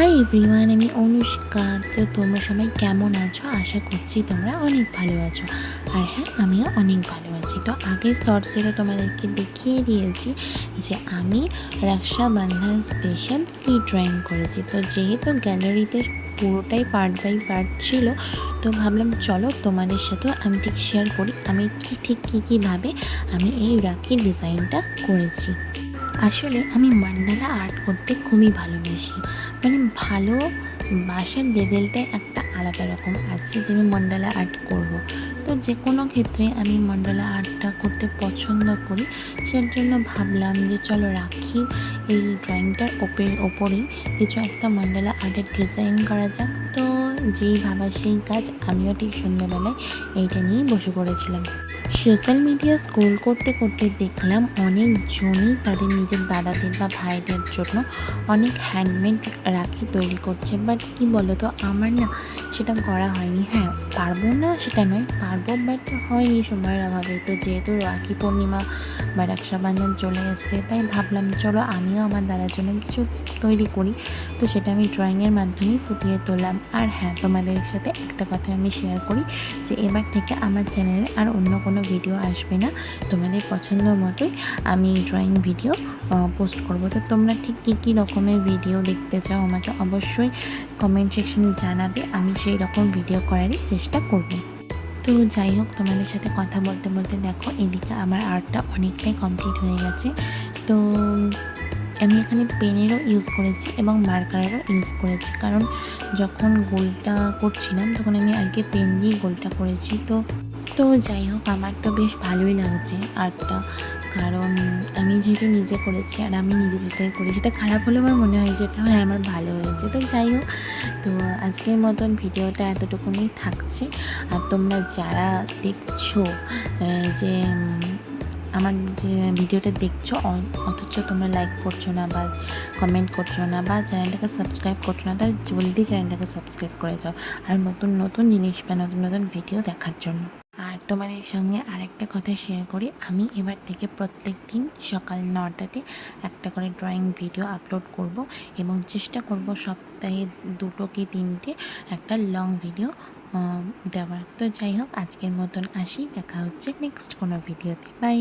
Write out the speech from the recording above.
Hi everyone, আমি অনুষ্কা। তো তোমরা সবাই কেমন আছো? আশা করছি তোমরা অনেক ভালো আছো। আর হ্যাঁ, আমিও অনেক ভালো আছি। তো আগের শর্টসে তোমাদেরকে দেখিয়ে দিয়েছি যে আমি রক্ষাবন্ধন স্পেশাল কি ড্রয়িং করেছি। তো যেহেতু গ্যালারিতে পুরোটাই পার্ট বাই পার্ট ছিল, তো ভাবলাম চলো তোমাদের সাথেও আমি ঠিক শেয়ার করি আমি কীভাবে আমি এই রাখির ডিজাইনটা করেছি। আসলে আমি মান্ডালা আর্ট করতে খুবই ভালোবাসি। মানে ভালোবাসার লেভেলটাই একটা আলাদা রকম আছে যে আমি মান্ডালা আর্ট করব। তো যে কোনো ক্ষেত্রে আমি মান্ডালা আর্টটা করতে পছন্দ করি। সের জন্য ভাবলাম যে চলো রাখি এই ড্রয়িংটার ওপরেই কিছু একটা মান্ডালা আর্টের ডিজাইন করা যাক। তো যেই ভাবা সেই কাজ, আমিও ঠিক সন্ধ্যাবেলায় এইটা নিয়েই বসে পড়েছিলাম। সোশ্যাল মিডিয়া স্ক্রোল করতে করতে দেখলাম অনেকজনই তাদের নিজের দাদাদের বা ভাইদের জন্য অনেক হ্যান্ডমেড রাখি তৈরি করছে। বাট কী বলো তো, আমার না সেটা করা হয়নি। হ্যাঁ, পারবো না সেটা নয়, পারবো, বাট হয়নি সময়ের অভাবে। তো যেহেতু রাখি পূর্ণিমা বা রক্ষাবন্ধন চলে এসছে, তাই ভাবলাম চলো আমিও আমার দাদার জন্য কিছু তৈরি করি। তো সেটা আমি ড্রয়িংয়ের মাধ্যমেই ফুটিয়ে তুললাম। আর হ্যাঁ, তোমাদের সাথে একটা কথা আমি শেয়ার করি যে এবার থেকে আমার চ্যানেলে আর অন্য কোনো ভিডিও আসবে না। তোমাদের পছন্দ মতোই আমি ড্রয়িং ভিডিও পোস্ট করব। তো তোমরা ঠিক কী রকমের ভিডিও দেখতে চাও আমাকে অবশ্যই কমেন্ট সেকশনে জানাবে। আমি সেই রকম ভিডিও করারই চেষ্টা করব। তো যাই হোক, তোমাদের সাথে কথা বলতে বলতে দেখো এদিকে আমার আর্টটা অনেকটাই কমপ্লিট হয়ে গেছে। তো আমি এখানে পেনেরও ইউজ করেছি এবং মার্কারেরও ইউজ করেছি, কারণ যখন গোলটা করছিলাম তখন আমি আগে পেন দিয়ে গোলটা করেছি। তো যাই হোক, আমার তো বেশ ভালোই লাগছে আর্টটা, কারণ আমি যেহেতু নিজে করেছি আর আমি নিজে যেটাই করি সেটা খারাপ হলে আমার মনে হয় যে হ্যাঁ আমার ভালো হয়েছে। তো যাই হোক, তো আজকের মতন ভিডিওটা এতটুকুনি থাকছে। আর তোমরা যারা দেখছো যে আমার যে ভিডিওটা দেখছো অথচ তোমরা লাইক করছো না বা কমেন্ট করছো না বা চ্যানেলটাকে সাবস্ক্রাইব করছো না, তাহলে জলদি চ্যানেলটাকে সাবস্ক্রাইব করে যাও আর নতুন নতুন জিনিস বা নতুন নতুন ভিডিও দেখার জন্য। আর তোমাদের সঙ্গে আরেকটা কথা শেয়ার করি, আমি এবার থেকে প্রত্যেক দিন সকাল 9টাতে একটা করে ড্রয়িং ভিডিও আপলোড করব এবং চেষ্টা করব সপ্তাহে 2 কি 3টে একটা লং ভিডিও দেওয়ার। তো যাই হোক, আজকের মতন আসি, দেখা হচ্ছে নেক্সট কোনো ভিডিওতে। বাই।